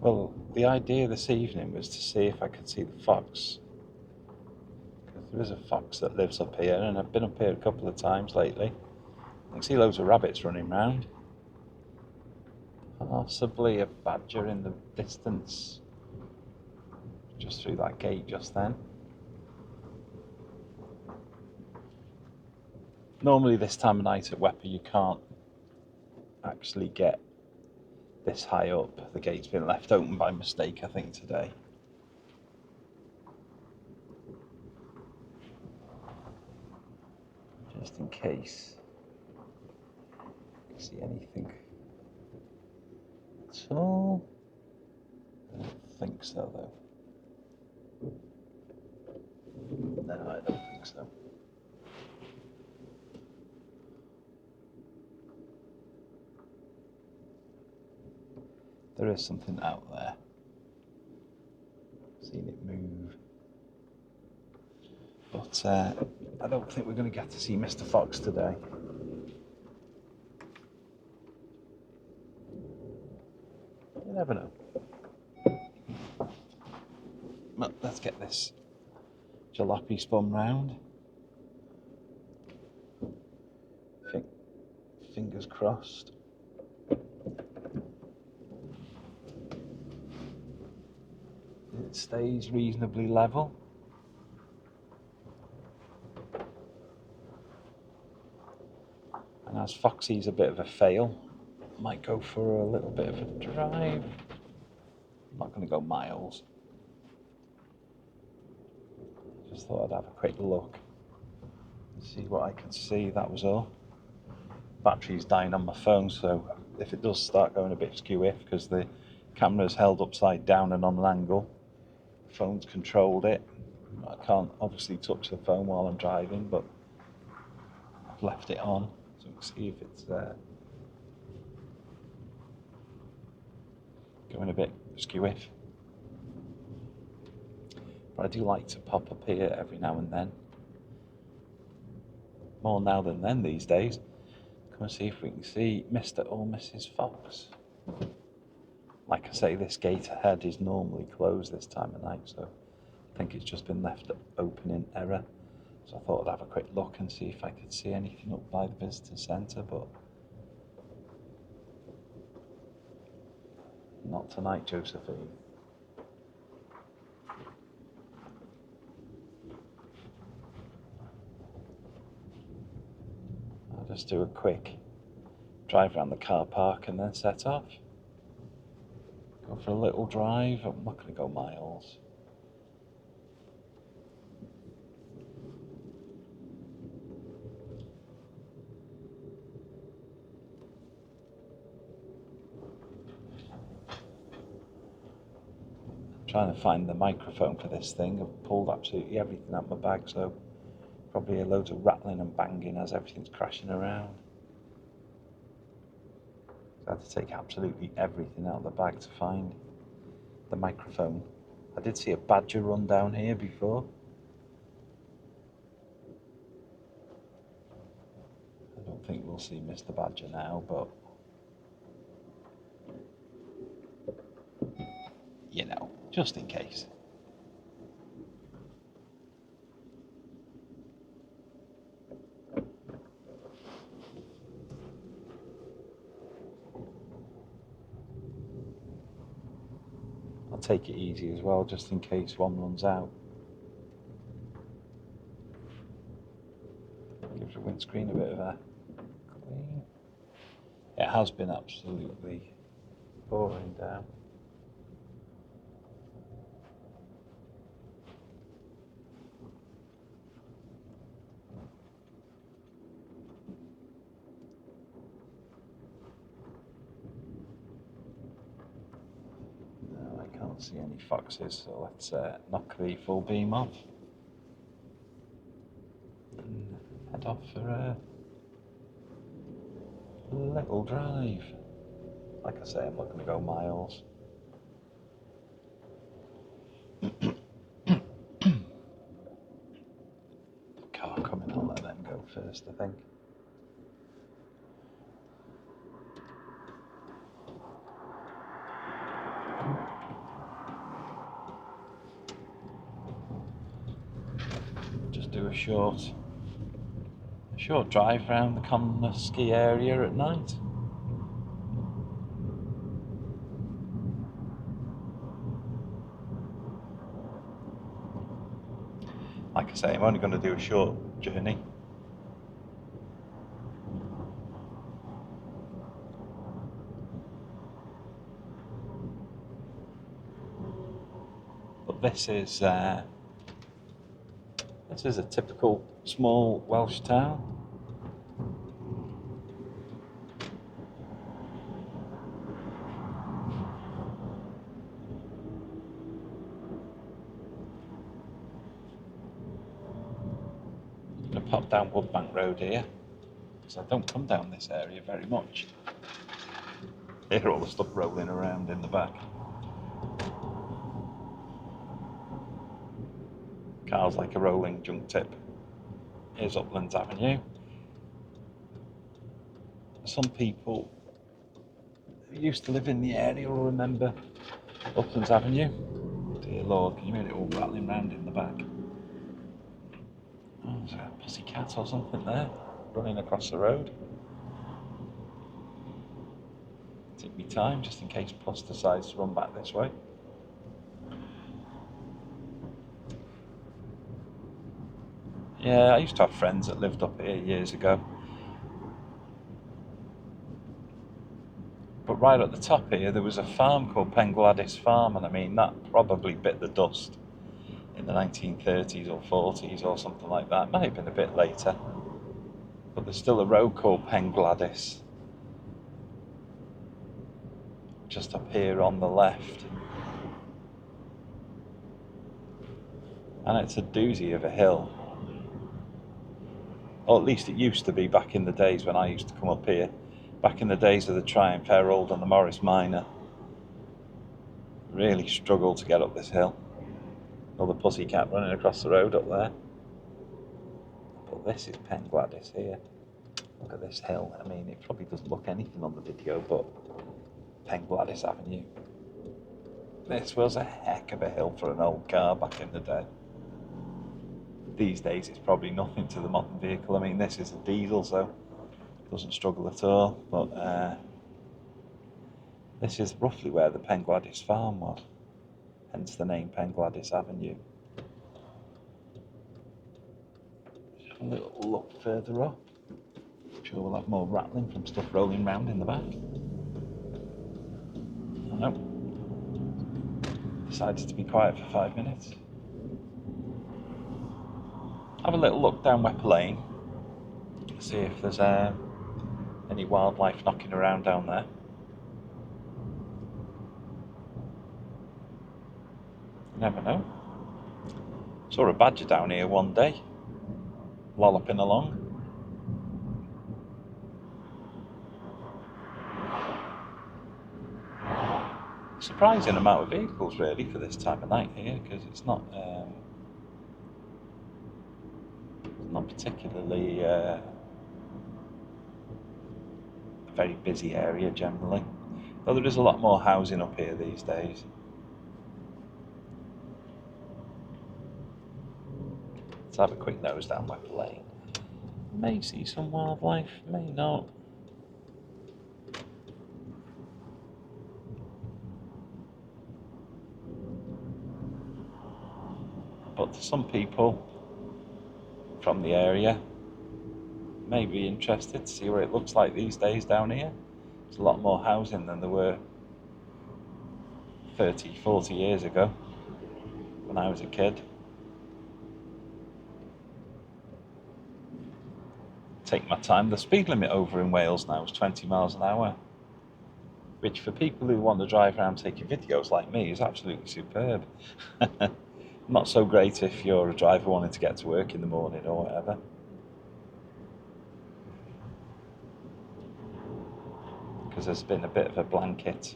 Well, the idea this evening was to see if I could see the fox. Because there is a fox that lives up here, and I've been up here a couple of times lately. I can see loads of rabbits running around. Possibly a badger in the distance, just through that gate just then. Normally this time of night at Wepper you can't actually get this high up. The gate's been left open by mistake, I think, today. Just in case you see anything at all. I don't think so though. No, I don't think so. There is something out there. Seen it move. But I don't think we're going to get to see Mr. Fox today. You never know. Well, let's get this jalopy spun round. Fingers crossed. It stays reasonably level. And as Foxy's a bit of a fail, might go for a little bit of a drive. I'm not going to go miles. Just thought I'd have a quick look, see what I can see, that was all. Battery's dying on my phone, so if it does start going a bit skew-if, because the camera's held upside down and on an angle, the phone's controlled it. I can't obviously touch the phone while I'm driving, but I've left it on, so we can see if it's going a bit skew-if. But I do like to pop up here every now and then. More now than then these days. Come and see if we can see Mr. or Mrs. Fox. Like I say, this gate ahead is normally closed this time of night, so I think it's just been left open in error. So I thought I'd have a quick look and see if I could see anything up by the visitor centre, but not tonight, Josephine. I'll just do a quick drive around the car park and then set off. Go for a little drive. I'm not going to go miles. I'm trying to find the microphone for this thing. I've pulled absolutely everything out of my bag, so probably a loads of rattling and banging as everything's crashing around. I had to take absolutely everything out of the bag to find the microphone. I did see a badger run down here before. I don't think we'll see Mr. Badger now, but you know, just in case. I'll take it easy as well, just in case one runs out. Gives the windscreen a bit of a clean. It has been absolutely pouring down. No, I can't see any foxes, so let's knock the full beam off and head off for a little drive. Like I say, I'm not going to go miles. The car coming, I'll let them go first, I think. do a short drive around the Connor ski area at night. Like I say, I'm only going to do a short journey. But this is a typical small Welsh town. I'm going to pop down Woodbank Road here, because I don't come down this area very much. Hear all the stuff rolling around in the back. Cars like a rolling junk tip. Here's Uplands Avenue. Some people who used to live in the area will remember Uplands Avenue. Dear Lord, can you hear it all rattling round in the back? Oh, there's a pussycat or something there, running across the road. Take me time, just in case Puss decides to run back this way. Yeah, I used to have friends that lived up here years ago. But right at the top here, there was a farm called Pengladys Farm, and I mean, that probably bit the dust in the 1930s or 40s or something like that. Might have been a bit later. But there's still a road called Pengladys, just up here on the left. And it's a doozy of a hill. Or at least it used to be back in the days when I used to come up here. Back in the days of the Triumph Herald and the Morris Minor. Really struggled to get up this hill. Another pussycat running across the road up there. But this is Pengladys here. Look at this hill. I mean, it probably doesn't look anything on the video, but Pengladys Avenue. This was a heck of a hill for an old car back in the day. These days it's probably nothing to the modern vehicle. I mean, this is a diesel, so it doesn't struggle at all. But this is roughly where the Pengladys farm was, hence the name Pengladys Avenue. Just a little look further up. I'm sure we'll have more rattling from stuff rolling round in the back. I know. Decided to be quiet for 5 minutes. Have a little look down Wepper Lane, see if there's any wildlife knocking around down there. You never know. Saw a badger down here one day, lolloping along. Surprising amount of vehicles really for this time of night here, because it's not particularly a very busy area generally, though there is a lot more housing up here these days. Let's have a quick nose down Wepper Lane. May see some wildlife, may not. But to some people from the area may be interested to see what it looks like these days down here. There's a lot more housing than there were 30, 40 years ago when I was a kid. Take my time. The speed limit over in Wales now is 20 miles an hour, which for people who want to drive around taking videos like me is absolutely superb. Not so great if you're a driver wanting to get to work in the morning or whatever. Because there's been a bit of a blanket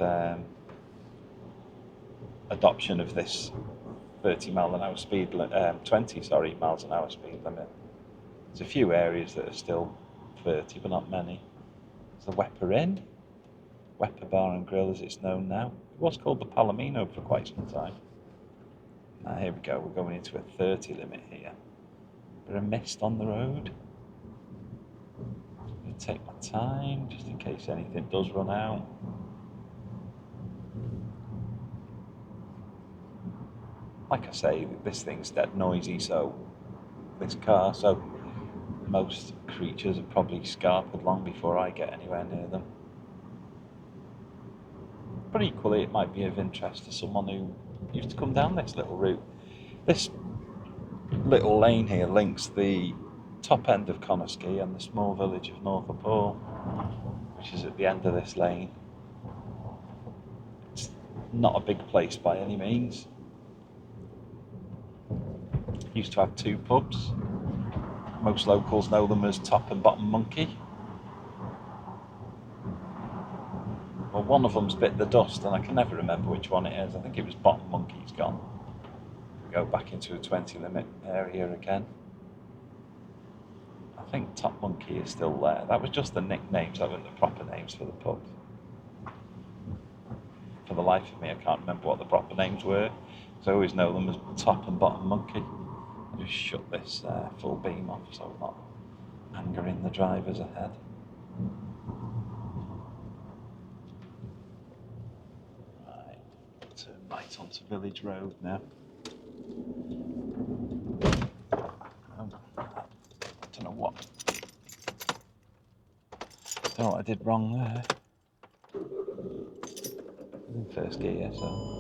adoption of this 20 miles an hour speed limit. There's a few areas that are still 30, but not many. There's the Wepper Inn, Wepper Bar and Grill as it's known now. It was called the Palomino for quite some time. Now here we go, we're going into a 30 limit here. Bit of mist on the road. I'm going to take my time just in case anything does run out. Like I say, this thing's dead noisy, so most creatures are probably scarpered long before I get anywhere near them. But equally, it might be of interest to someone who used to come down this little route. This little lane here links the top end of Conisky and the small village of North Hall, which is at the end of this lane. It's not a big place by any means. Used to have 2 pubs. Most locals know them as Top and Bottom Monkey. Well, one of them's bit the dust, and I can never remember which one it is. I think it was Bottom Monkey's gone. We go back into a 20 limit area again. I think Top Monkey is still there. That was just the nicknames, that weren't the proper names for the pub. For the life of me, I can't remember what the proper names were, because I always know them as Top and Bottom Monkey. I just shut this full beam off so I'm not angering the drivers ahead. Right, turn right onto Village Road now. I don't know what I did wrong there. In first gear, so.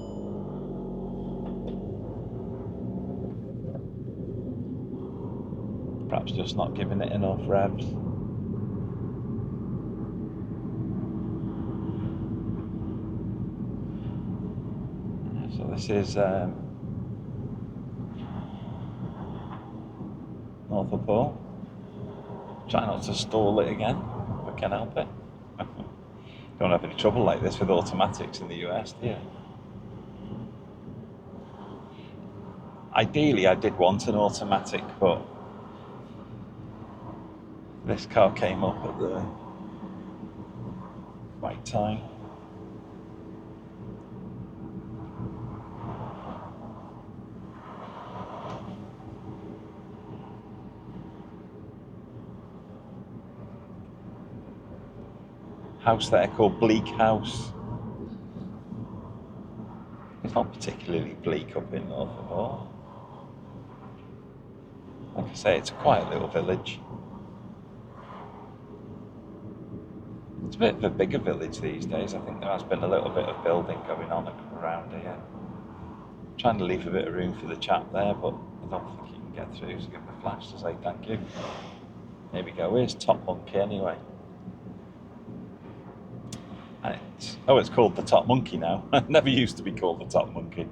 Perhaps just not giving it enough revs. So this is North Hall. Try not to stall it again, if I can help it. Don't have any trouble like this with automatics in the US, do you? Ideally, I did want an automatic, but this car came up at the right time. House there called Bleak House. It's not particularly bleak up in North Hall. Like I say, it's a quiet little village. It's a bit of a bigger village these days. I think there has been a little bit of building going on around here. I'm trying to leave a bit of room for the chap there, but I don't think he can get through, so give him a flash to say thank you. Here we go, here's Top Monkey anyway. And it's called the Top Monkey now. It never used to be called the Top Monkey.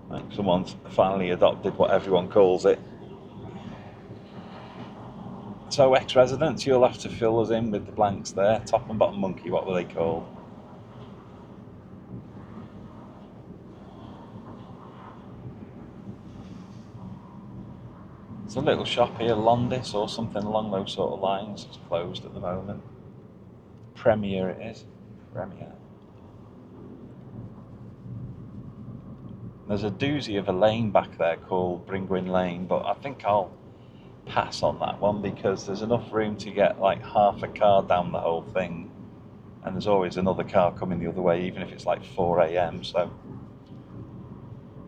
Like someone's finally adopted what everyone calls it. So ex-residents, you'll have to fill us in with the blanks there. Top and Bottom Monkey, what were they called? There's a little shop here, Londis or something along those sort of lines. It's closed at the moment. Premier it is. Premier. There's a doozy of a lane back there called Bringwin Lane, but I think I'll pass on that one because there's enough room to get like half a car down the whole thing, and there's always another car coming the other way, even if it's like 4 a.m. So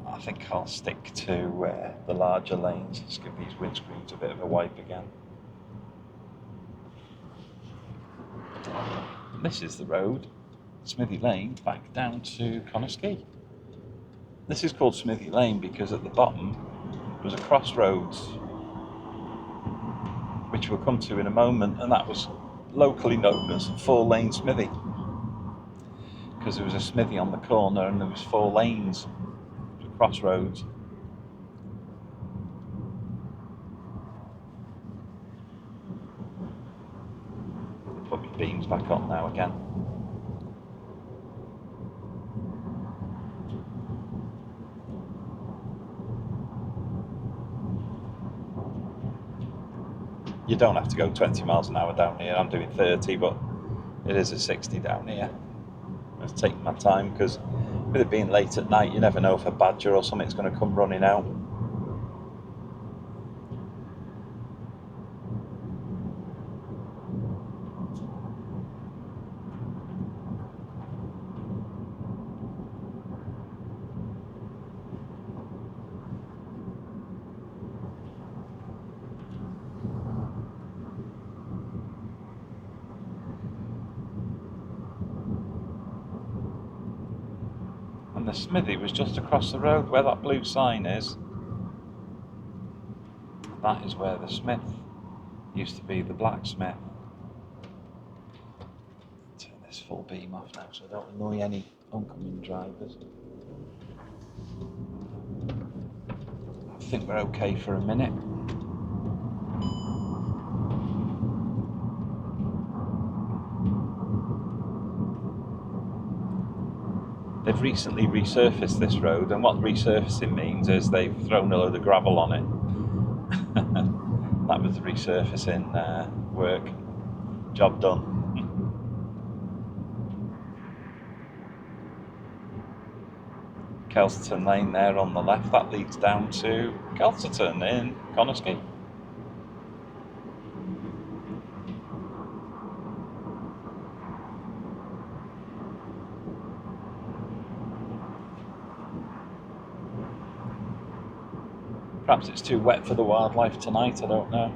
I think I'll stick to the larger lanes. Let's give these windscreens a bit of a wipe again. And this is the road, Smithy Lane, back down to Conisky. This is called Smithy Lane because at the bottom was a crossroads, which we'll come to in a moment, and that was locally known as 4-lane smithy because there was a smithy on the corner and there was 4 lanes, crossroads. Put my beams back on now again. You don't have to go 20 miles an hour down here. I'm doing 30, but it is a 60 down here. I was taking my time because With it being late at night, you never know if a badger or something's going to come running out. And the smithy was just across the road where that blue sign is. That is where the smith used to be, the blacksmith. Turn this full beam off now so I don't annoy any oncoming drivers. I think we're okay for a minute. They've recently resurfaced this road, and what resurfacing means is they've thrown a load of gravel on it. That was the resurfacing work. Job done. Kelsterton Lane there on the left, that leads down to Kelsterton in Conisky. Perhaps it's too wet for the wildlife tonight, I don't know.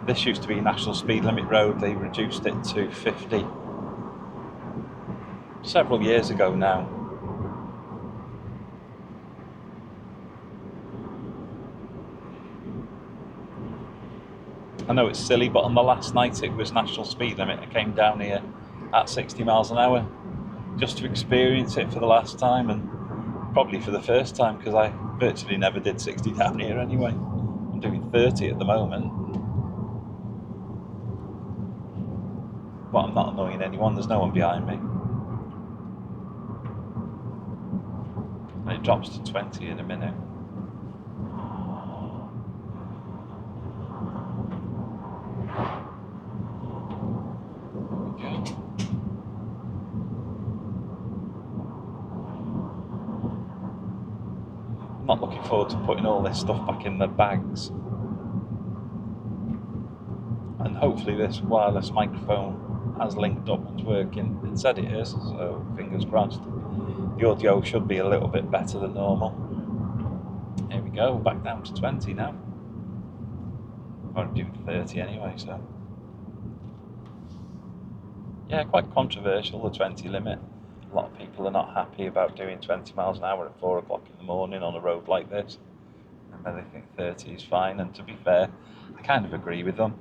This used to be National Speed Limit Road, they reduced it to 50 several years ago now. I know it's silly, but on the last night it was National Speed Limit. I came down here at 60 miles an hour just to experience it for the last time, and probably for the first time, because I virtually never did 60 down here anyway. I'm doing 30 at the moment. But I'm not annoying anyone, there's no one behind me. And it drops to 20 in a minute. There we go. I'm not looking forward to putting all this stuff back in the bags. And hopefully this wireless microphone has linked up and working. It said it is, so fingers crossed. The audio should be a little bit better than normal. Here we go, back down to 20 now. I'm doing 30 anyway, so. Yeah, quite controversial, the 20 limit. A lot of people are not happy about doing 20 miles an hour at 4 o'clock in the morning on a road like this. And then they think 30 is fine, and to be fair, I kind of agree with them.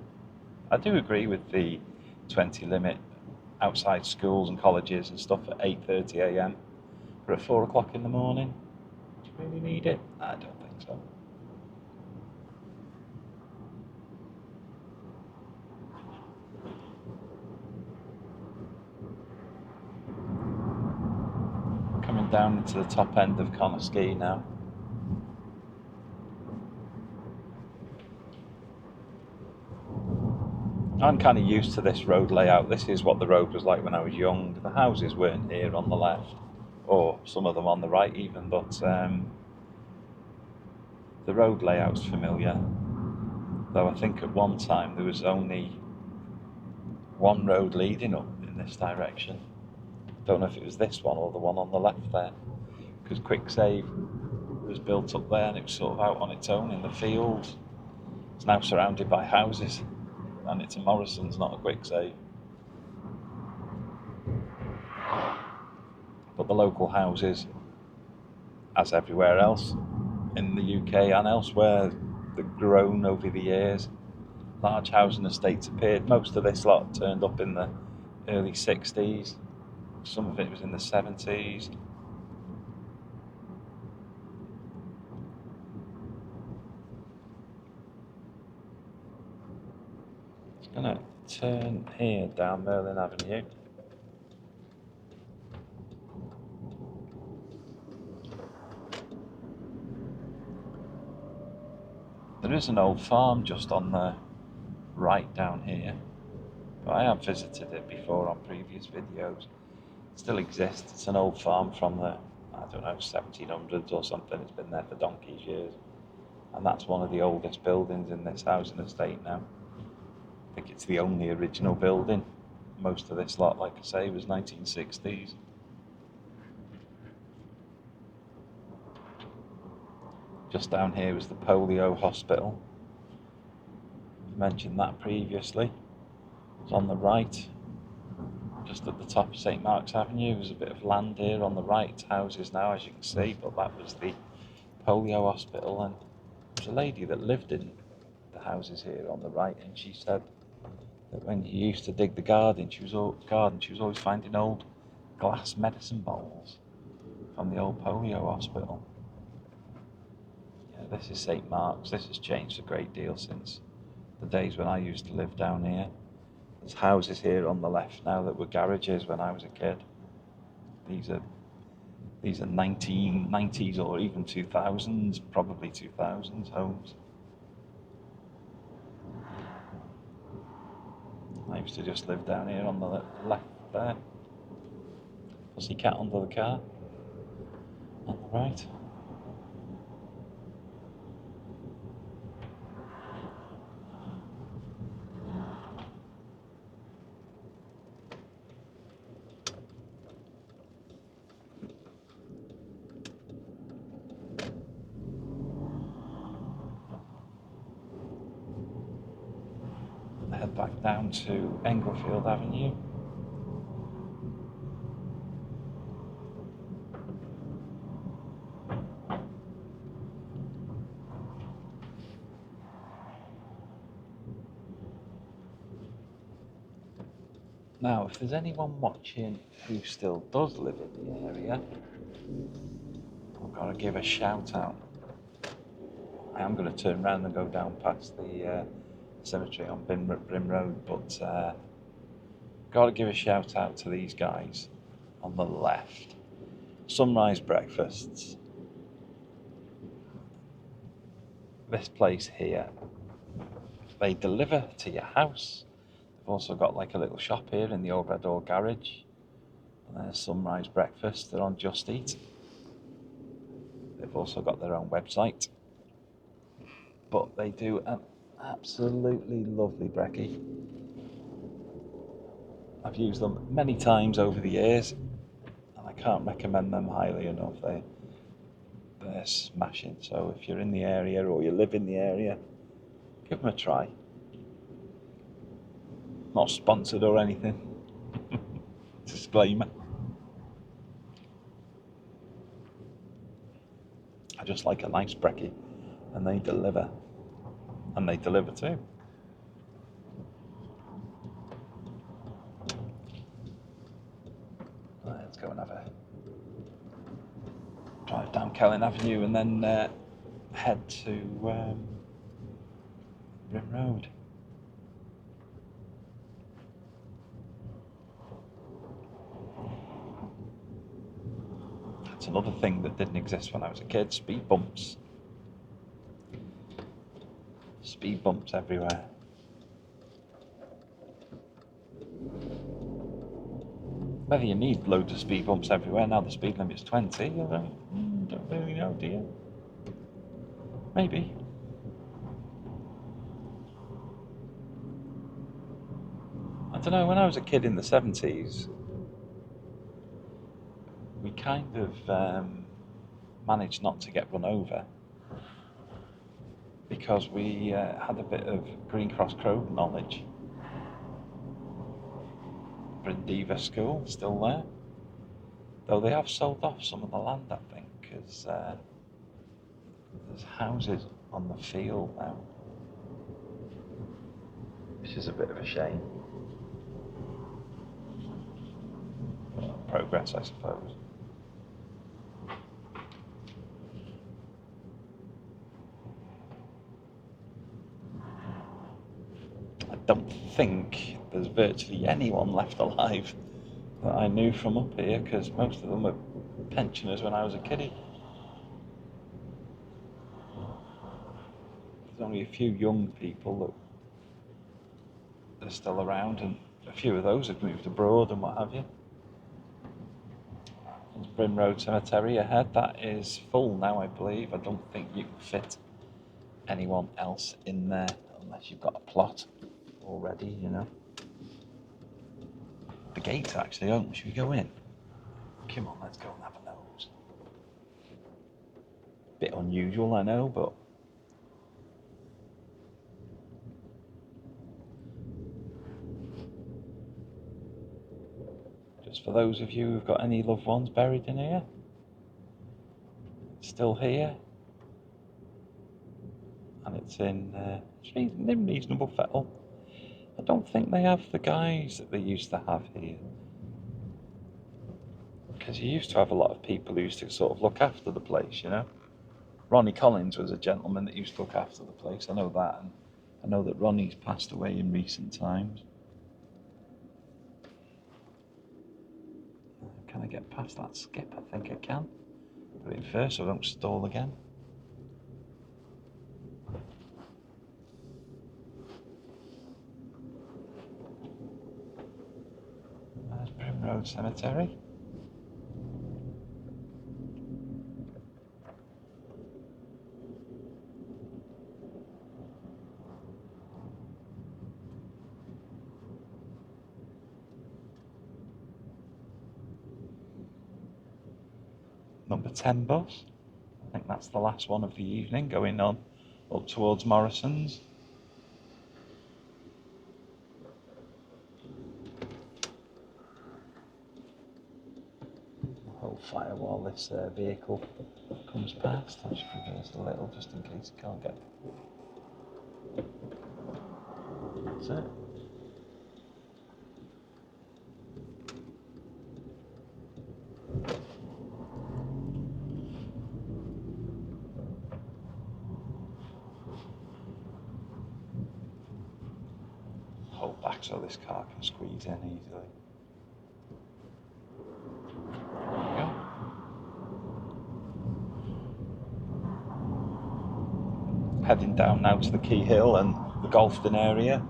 I do agree with the 20 limit outside schools and colleges and stuff at 8:30 a.m. But at 4 o'clock in the morning, do you really need it? I don't think so. Coming down into the top end of Conisky now. I'm kind of used to this road layout. This is what the road was like when I was young. The houses weren't here on the left, or some of them on the right even, but the road layout's familiar. Though I think at one time there was only one road leading up in this direction. Don't know if it was this one or the one on the left there, because Quicksave was built up there and it was sort of out on its own in the field. It's now surrounded by houses, and it's a Morrison's, not a Quicksave. But the local houses, as everywhere else in the UK and elsewhere, they've grown over the years. Large housing estates appeared. Most of this lot turned up in the early 60s. Some of it was in the 70s. It's going to turn here down Merlin Avenue. There is an old farm just on the right down here. But I have visited it before on previous videos. It still exists. It's an old farm from the, I don't know, 1700s or something. It's been there for donkey's years. And that's one of the oldest buildings in this housing estate now. I think it's the only original building. Most of this lot, like I say, was 1960s. Just down here is the polio hospital. I mentioned that previously. It's on the right, just at the top of St Mark's Avenue. There's a bit of land here on the right. It's houses now, as you can see, but that was the polio hospital. And there's a lady that lived in the houses here on the right, and she said that when you used to dig the garden, she was always finding old glass medicine bottles from the old polio hospital. Yeah, this is St Mark's. This has changed a great deal since the days when I used to live down here. There's houses here on the left now that were garages when I was a kid. These are 1990s or even 2000s, probably 2000s homes. I used to just live down here on the left there. Pussycat under the car. On the right. Head back down to Englefield Avenue. Now, if there's anyone watching who still does live in the area, I've got to give a shout out. I am going to turn around and go down past the cemetery on Brim Road, but got to give a shout out to these guys on the left. Sunrise breakfasts. This place here, they deliver to your house. They've also got like a little shop here in the overhead door garage. And there's Sunrise Breakfast. They're on Just Eat. They've also got their own website. But they do an absolutely lovely brekkie. I've used them many times over the years, and I can't recommend them highly enough. They're smashing. So if you're in the area or you live in the area, give them a try. Not sponsored or anything. Disclaimer. I just like a nice brekkie, and they deliver. And they deliver too. Let's go and have a drive down Kelling Avenue and then head to Rim Road. That's another thing that didn't exist when I was a kid, speed bumps. Speed bumps everywhere. Whether you need loads of speed bumps everywhere, now the speed limit's 20, I don't really know, do you? Maybe. I don't know, when I was a kid in the 70s, we kind of managed not to get run over because we had a bit of Green Cross Road knowledge. Brindeva School, still there. Though they have sold off some of the land, I think, because there's houses on the field now. Which is a bit of a shame. Progress, I suppose. I don't think there's virtually anyone left alive that I knew from up here, because most of them were pensioners when I was a kiddie. There's only a few young people that are still around, and a few of those have moved abroad and what have you. There's Brim Road Cemetery ahead. That is full now, I believe. I don't think you can fit anyone else in there unless you've got a plot already, you know. The gate's actually open. Should we go in? Come on, let's go and have a nose. Bit unusual, I know, but just for those of you who've got any loved ones buried in here, it's still here, and it's in reasonable fettle. I don't think they have the guys that they used to have here, because you used to have a lot of people who used to sort of look after the place, you know. Ronnie Collins was a gentleman that used to look after the place, I know that, and I know that Ronnie's passed away in recent times. Can I get past that skip? I think I can. Put it first so I don't stall again. There's Brim Road Cemetery. Number 10 bus. I think that's the last one of the evening, going on up towards Morrison's. Hold fire while this vehicle comes past. I'll just reverse a little just in case it can't get. That's it. Hold back so this car can squeeze in easily. There we go. Heading down now to the Key Hill and the Golfton area.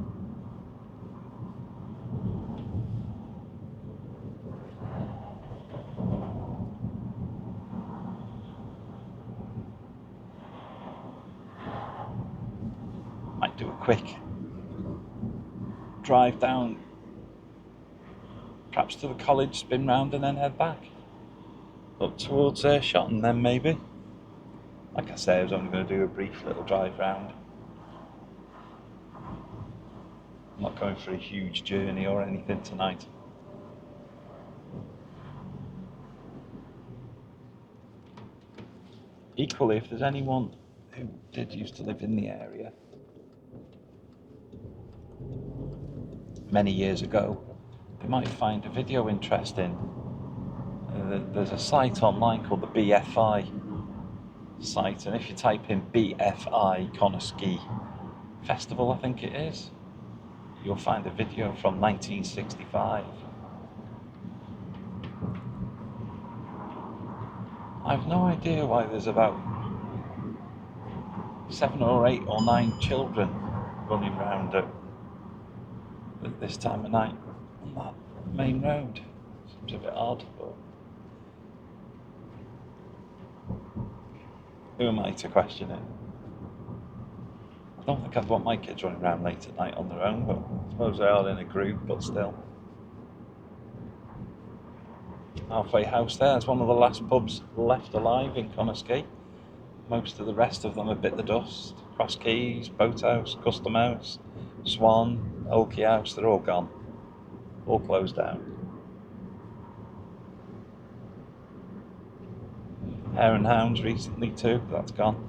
Might do a quick drive down, perhaps to the college, spin round and then head back up towards Shotton then maybe. Like I say, I was only going to do a brief little drive round. I'm not going for a huge journey or anything tonight. Equally, if there's anyone who did used to live in the area many years ago, they might find a video interesting. There's a site online called the BFI site, and if you type in BFI Conoski Festival, I think it is, you'll find a video from 1965. I've no idea why there's about 7 or 8 or 9 children running around at this time of night on that main road. Seems a bit odd, but who am I to question it? I don't think I'd want my kids running around late at night on their own, but I suppose they are in a group, but still. Halfway House there, it's one of the last pubs left alive in Conoski. Most of the rest of them have bit the dust. Cross Keys, Boathouse, Custom House, Swan, Oakley House, they're all gone. All closed down. Hare and Hounds recently too, that's gone.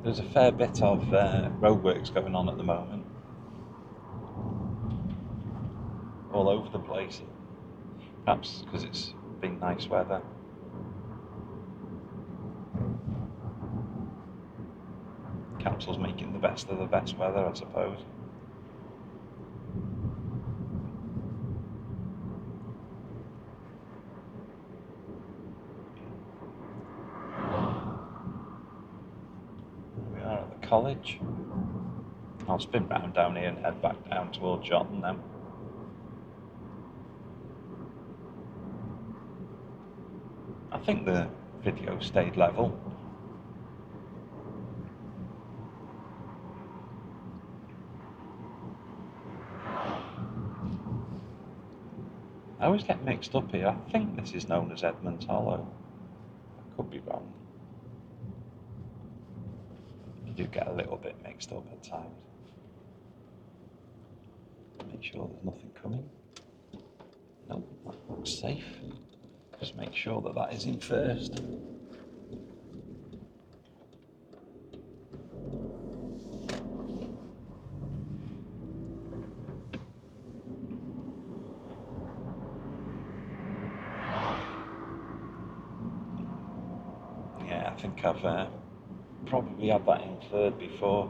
There's a fair bit of roadworks going on at the moment. All over the place. Perhaps because it's been nice weather. Council's making the best of the best weather, I suppose. College. I'll spin round down here and head back down towards Johnton now. I think the video stayed level. I always get mixed up here. I think this is known as Edmonds Hollow. I could be wrong. You do get a little bit mixed up at times. Make sure there's nothing coming. Nope, that looks safe. Just make sure that that is in first. Yeah, I think I've probably had that in third before.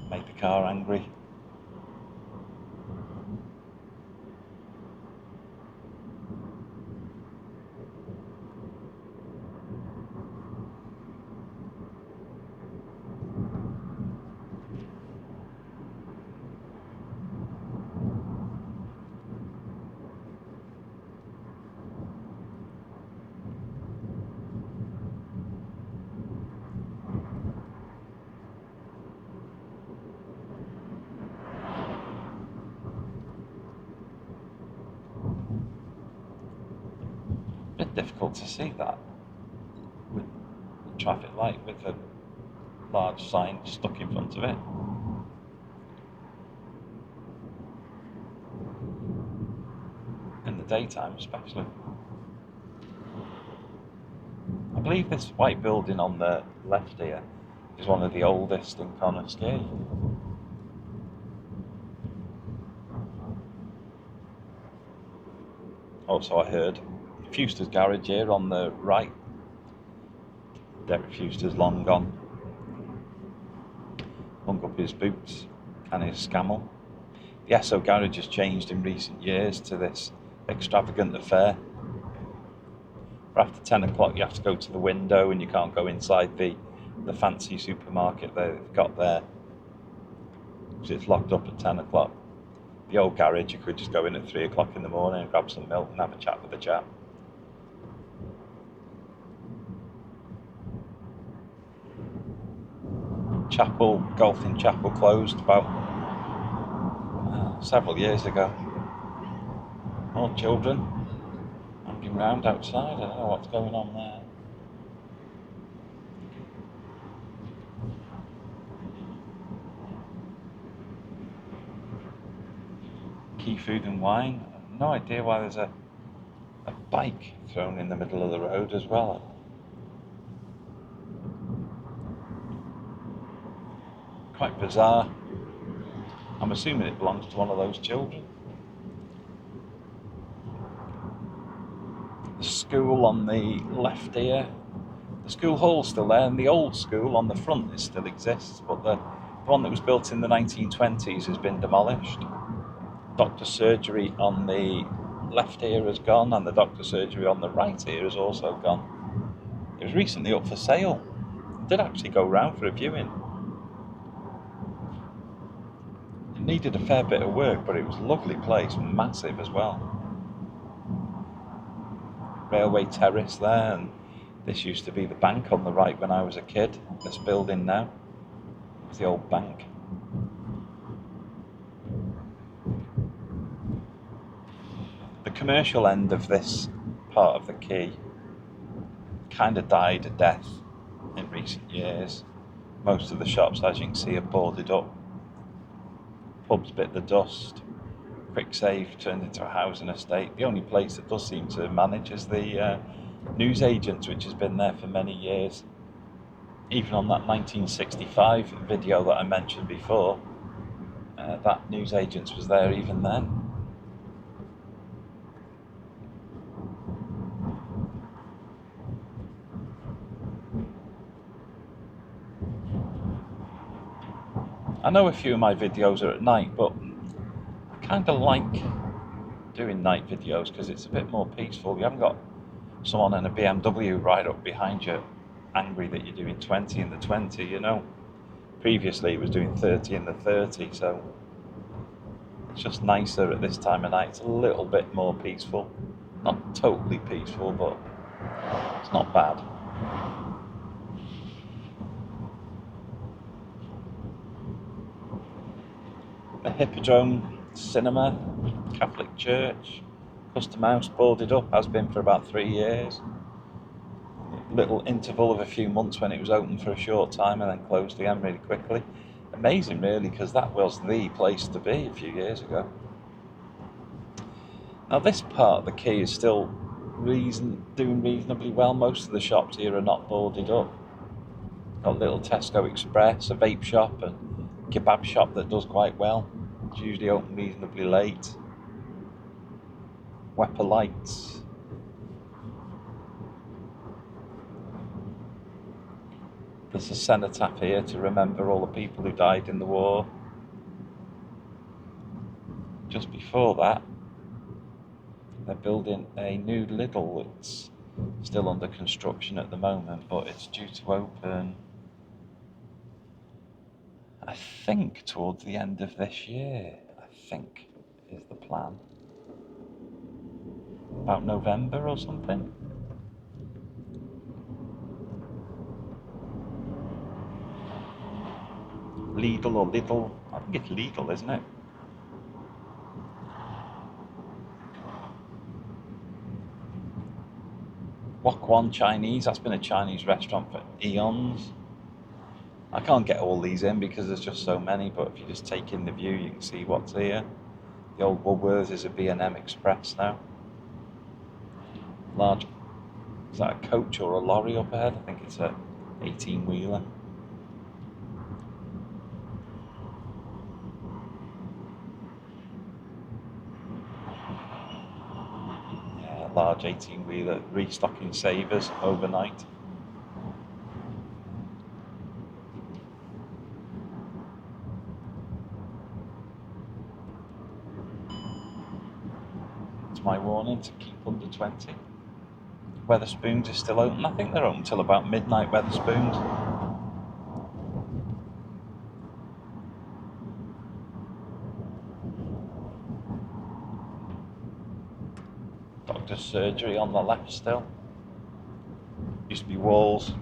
Made the car angry. Bit difficult to see that with the traffic light with a large sign stuck in front of it. In the daytime especially. I believe this white building on the left here is one of the oldest in Connaskea. Also I heard Fuster's garage here on the right. Derek Fuster's long gone. Hung up his boots and his scamel. The Esso garage has changed in recent years to this extravagant affair. For after 10 o'clock you have to go to the window and you can't go inside the fancy supermarket they've got there, because it's locked up at 10 o'clock. The old garage you could just go in at 3 o'clock in the morning and grab some milk and have a chat with the chap. Chapel, Golfing Chapel closed about several years ago. More children hanging round outside. I don't know what's going on there. Key Food and Wine. I have no idea why there's a bike thrown in the middle of the road as well. Quite bizarre. I'm assuming it belongs to one of those children. The school on the left here, the school hall's still there, and the old school on the front it still exists, but the one that was built in the 1920s has been demolished. Doctor's surgery on the left here has gone, and the doctor's surgery on the right here has also gone. It was recently up for sale. I did actually go round for a viewing. It needed a fair bit of work, but it was a lovely place, massive as well. Railway terrace there, and this used to be the bank on the right when I was a kid. This building now, it's the old bank. The commercial end of this part of the quay kind of died a death in recent years. Most of the shops, as you can see, are boarded up. Pubs bit the dust. Quick Save turned into a housing estate. The only place that does seem to manage is the newsagents, which has been there for many years. Even on that 1965 video that I mentioned before, that newsagents was there even then. I know a few of my videos are at night, but I kind of like doing night videos because it's a bit more peaceful. You haven't got someone in a BMW right up behind you, angry that you're doing 20 in the 20, you know. Previously it was doing 30 in the 30, so it's just nicer at this time of night. It's a little bit more peaceful. Not totally peaceful, but it's not bad. The Hippodrome Cinema, Catholic Church, Custom House, boarded up, has been for about 3 years. Little interval of a few months when it was open for a short time and then closed again really quickly. Amazing really, because that was the place to be a few years ago. Now this part of the quay is still doing reasonably well. Most of the shops here are not boarded up. Got a little Tesco Express, a vape shop and kebab shop that does quite well. It's usually open reasonably late. Wepper Lights. There's a cenotaph here to remember all the people who died in the war. Just before that, they're building a new Lidl that's still under construction at the moment, but it's due to open, I think, towards the end of this year, I think is the plan. About November or something. Lidl or Lidl, I think it's Lidl, isn't it? Wok Wan Chinese, that's been a Chinese restaurant for eons. I can't get all these in because there's just so many, but if you just take in the view, you can see what's here. The old Woolworths is a B&M Express now. Large, is that a coach or a lorry up ahead? I think it's a 18-wheeler. Yeah, large 18-wheeler restocking Savers overnight. It's my warning to keep under 20. Wetherspoons is still open. I think they're open till about midnight, Wetherspoons. Doctor's Surgery on the left still. Used to be Walls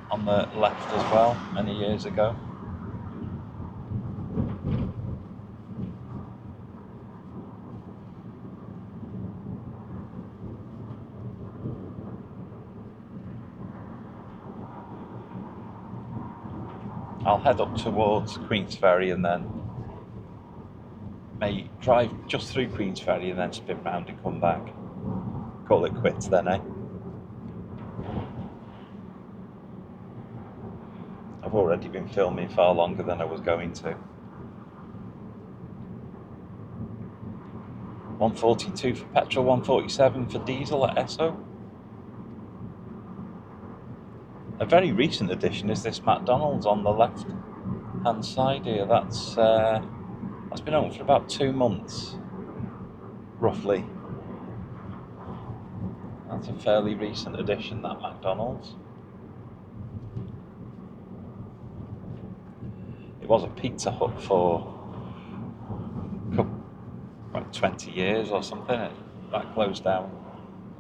on the left as well, many years ago. I'll head up towards Queensferry and then may drive just through Queensferry and then spin round and come back. Call it quits then, eh? I've already been filming far longer than I was going to. 142 for petrol, 147 for diesel at Esso. A very recent addition is this McDonald's on the left hand side here. That's been open for about 2 months, roughly. That's a fairly recent addition, that McDonald's. It was a Pizza Hut for about 20 years or something. That closed down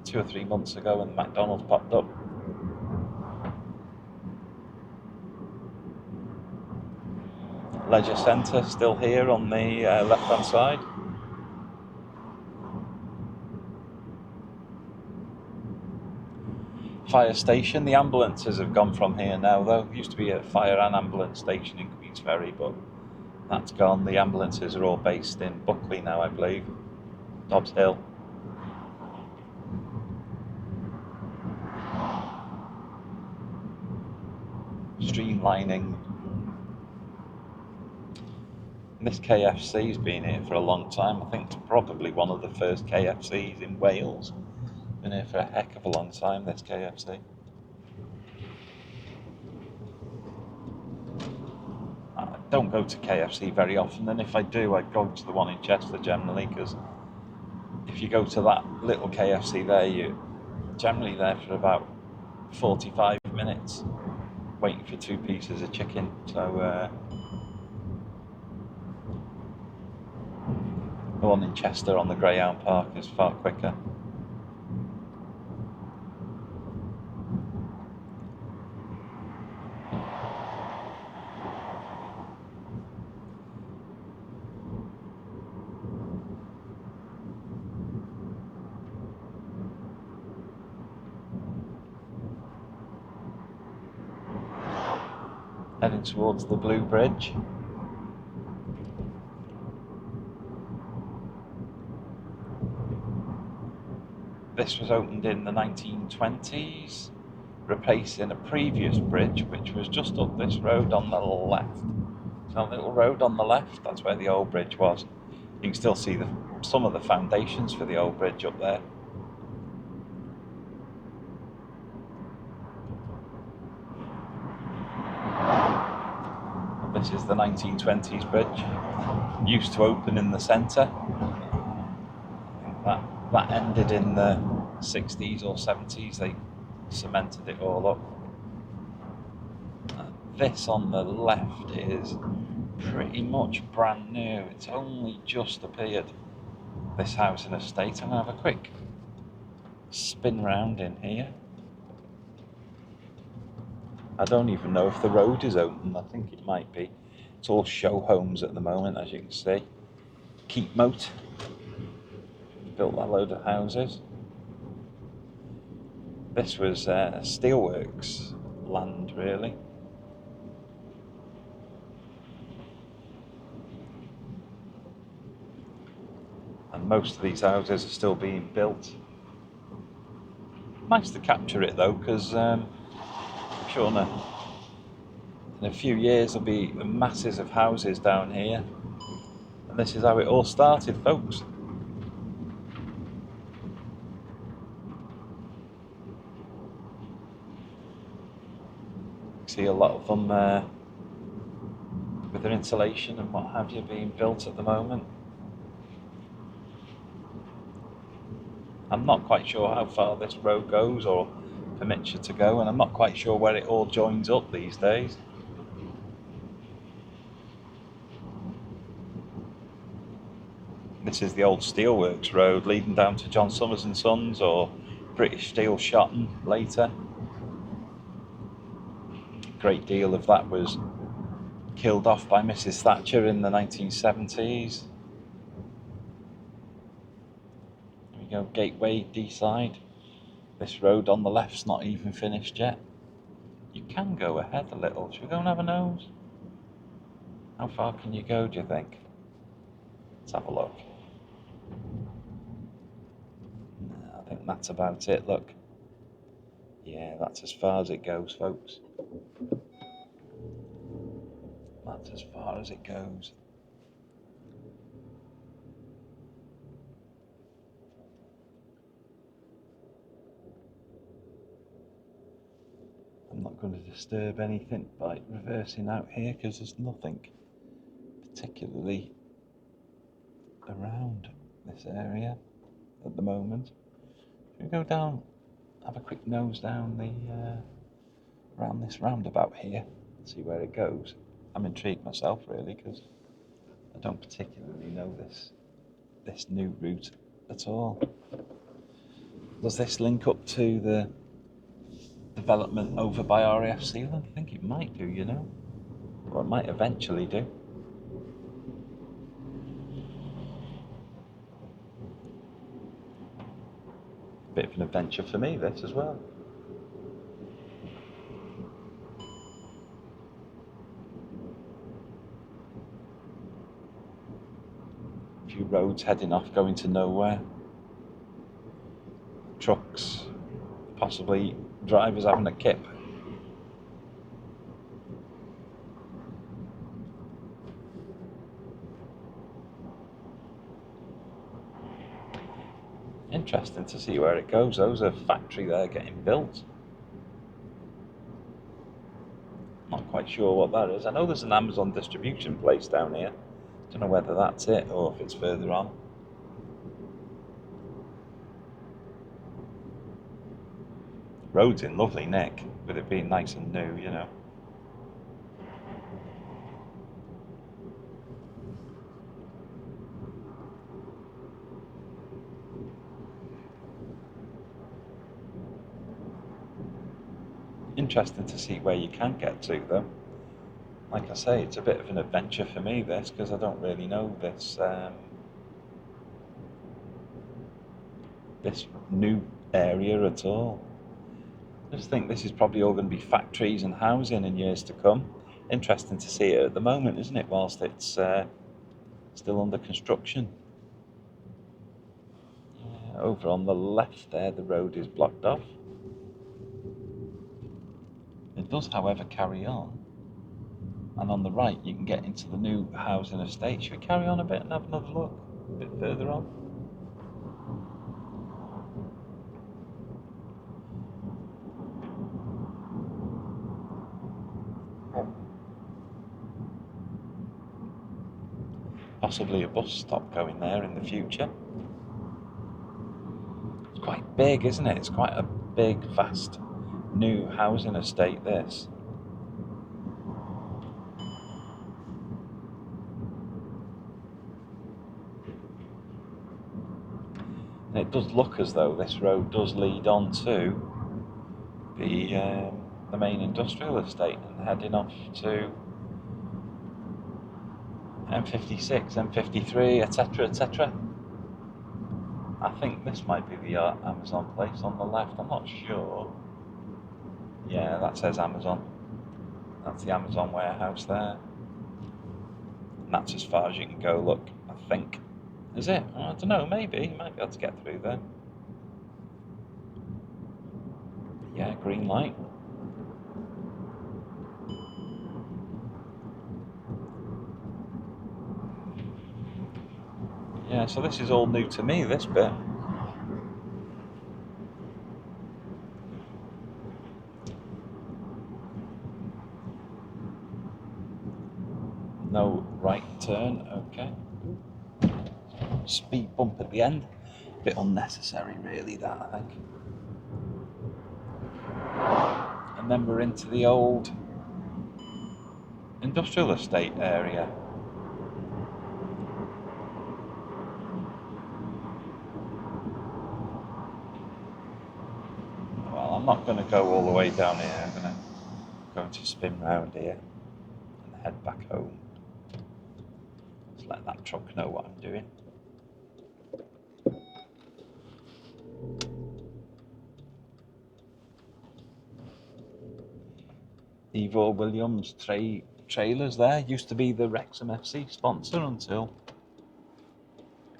2 or 3 months ago and McDonald's popped up. Leisure Centre still here on the left hand side. Fire station, the ambulances have gone from here now though. There used to be a fire and ambulance station in Queensferry, but that's gone. The ambulances are all based in Buckley now, I believe. Dobbs Hill. Streamlining. This KFC's been here for a long time. I think it's probably one of the first KFCs in Wales. Been here for a heck of a long time, this KFC. I don't go to KFC very often, and if I do, I go to the one in Chester generally, because if you go to that little KFC there, you're generally there for about 45 minutes. waiting for 2 pieces of chicken, so the one in Chester on the Greyhound Park is far quicker. Heading towards the Blue Bridge. This was opened in the 1920s, replacing a previous bridge which was just up this road on the left. So a little road on the left, that's where the old bridge was. You can still see some of the foundations for the old bridge up there. This is the 1920s bridge. Used to open in the centre. That ended in the 60s or 70s. They cemented it all up. This on the left is pretty much brand new. It's only just appeared, this housing estate. I'm going to have a quick spin round in here. I don't even know if the road is open. I think it might be. It's all show homes at the moment, as you can see. Keep Moat built that load of houses. This was steelworks land, really. And most of these houses are still being built. Nice to capture it though, because I'm sure in a few years there'll be masses of houses down here. And this is how it all started, folks. See a lot of them with their insulation and what have you being built at the moment. I'm not quite sure how far this road goes or permits you to go, and I'm not quite sure where it all joins up these days. This is the old steelworks road leading down to John Summers and Sons or British Steel Shotton later. A great deal of that was killed off by Mrs. Thatcher in the 1970s. There we go, Gateway, Deeside. This road on the left's not even finished yet. You can go ahead a little. Should we go and have a nose? How far can you go, do you think? Let's have a look. I think that's about it, look. Yeah, that's as far as it goes, folks. That's as far as it goes. I'm not going to disturb anything by reversing out here because there's nothing particularly around this area at the moment. Should we go down, have a quick nose down around this roundabout here, see where it goes? I'm intrigued myself really because I don't particularly know this new route at all. Does this link up to the development over by RAF Sealand? I think it might do, you know, or it might eventually do. Bit of an adventure for me, this as well. A few roads heading off, going to nowhere. Trucks, possibly drivers having a kip. Interesting to see where it goes. Those are factory there getting built. Not quite sure what that is. I know there's an Amazon distribution place down here. Don't know whether that's it or if it's further on. Road's in lovely nick, with it being nice and new, you know. Interesting to see where you can get to though. Like I say, it's a bit of an adventure for me this, because I don't really know this new area at all. I just think this is probably all going to be factories and housing in years to come. Interesting to see it at the moment, isn't it, whilst it's still under construction. Yeah, over on the left there, the road is blocked off. It does, however, carry on. And on the right, you can get into the new housing estate. Should we carry on a bit and have another look a bit further on? Possibly a bus stop going there in the future. It's quite big, isn't it? It's quite a big, vast new housing estate, this. And it does look as though this road does lead on to the main industrial estate and heading off to M56, M53, etc, etc. I think this might be the Amazon place on the left, I'm not sure. Yeah, that says Amazon. That's the Amazon warehouse there. And that's as far as you can go, look, I think. Is it? I don't know, maybe. You might be able to get through there. Yeah, green light. Yeah, so this is all new to me, this bit. No right turn, okay. Speed bump at the end. Bit unnecessary, really, that, I think. And then we're into the old industrial estate area. Well, I'm not going to go all the way down here. I'm going to spin round here and head back home. Just let that truck know what I'm doing. Ivor Williams trailers there. Used to be the Wrexham FC sponsor until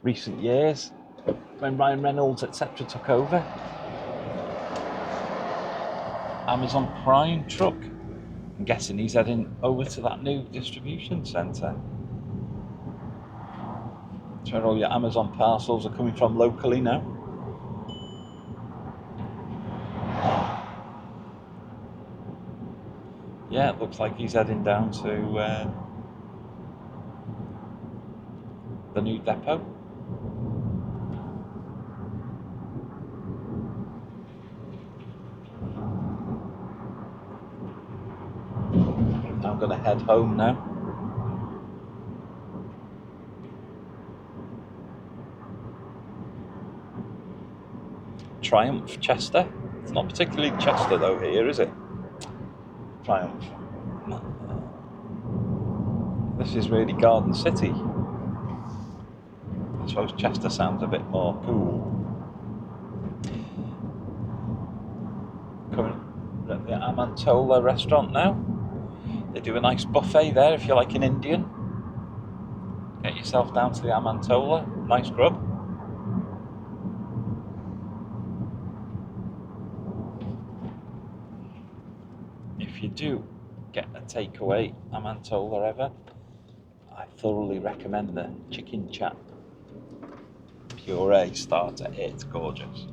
recent years when Ryan Reynolds etc took over. Amazon Prime truck. I'm guessing he's heading over to that new distribution centre. That's where all your Amazon parcels are coming from locally now. Yeah, it looks like he's heading down to the new depot. I'm going to head home now. Triumph Chester. It's not particularly Chester though here, is it? Triumph. This is really Garden City. I suppose Chester sounds a bit more cool. Coming at the Amantola restaurant now. They do a nice buffet there if you're like an Indian. Get yourself down to the Amantola. Nice grub. If you do get a takeaway Amantola ever, I thoroughly recommend the chicken chap puree starter. It's gorgeous.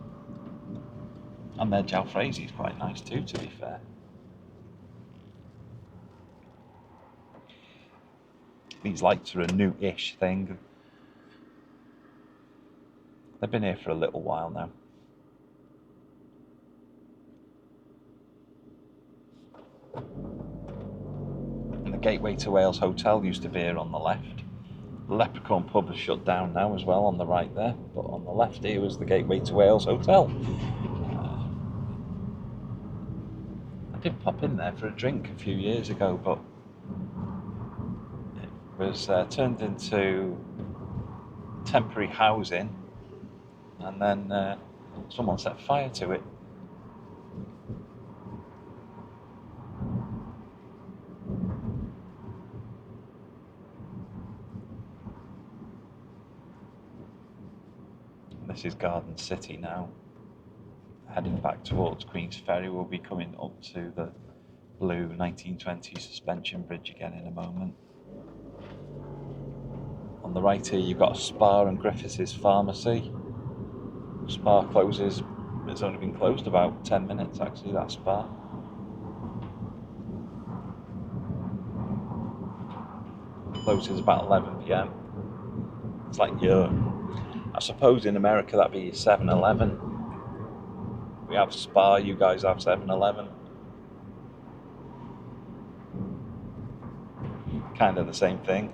And their jalfrezi is quite nice too, to be fair. These lights are a new-ish thing. They've been here for a little while now. And the Gateway to Wales Hotel used to be here on the left. The Leprechaun pub is shut down now as well on the right there, but on the left here was the Gateway to Wales Hotel. I did pop in there for a drink a few years ago, but it was turned into temporary housing, and then someone set fire to it. This is Garden City now. Heading back towards Queen's Ferry, we'll be coming up to the blue 1920 suspension bridge again in a moment. On the right here you've got Spa and Griffiths' Pharmacy. Spa closes, it's only been closed about 10 minutes actually, that Spa. Closes about 11 PM. It's like I suppose in America that'd be 7-Eleven. We have Spa, you guys have 7-Eleven. Kind of the same thing.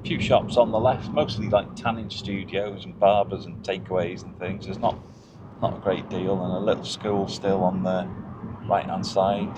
A few shops on the left, mostly like tanning studios and barbers and takeaways and things. There's not a great deal, and a little school still on the right hand side.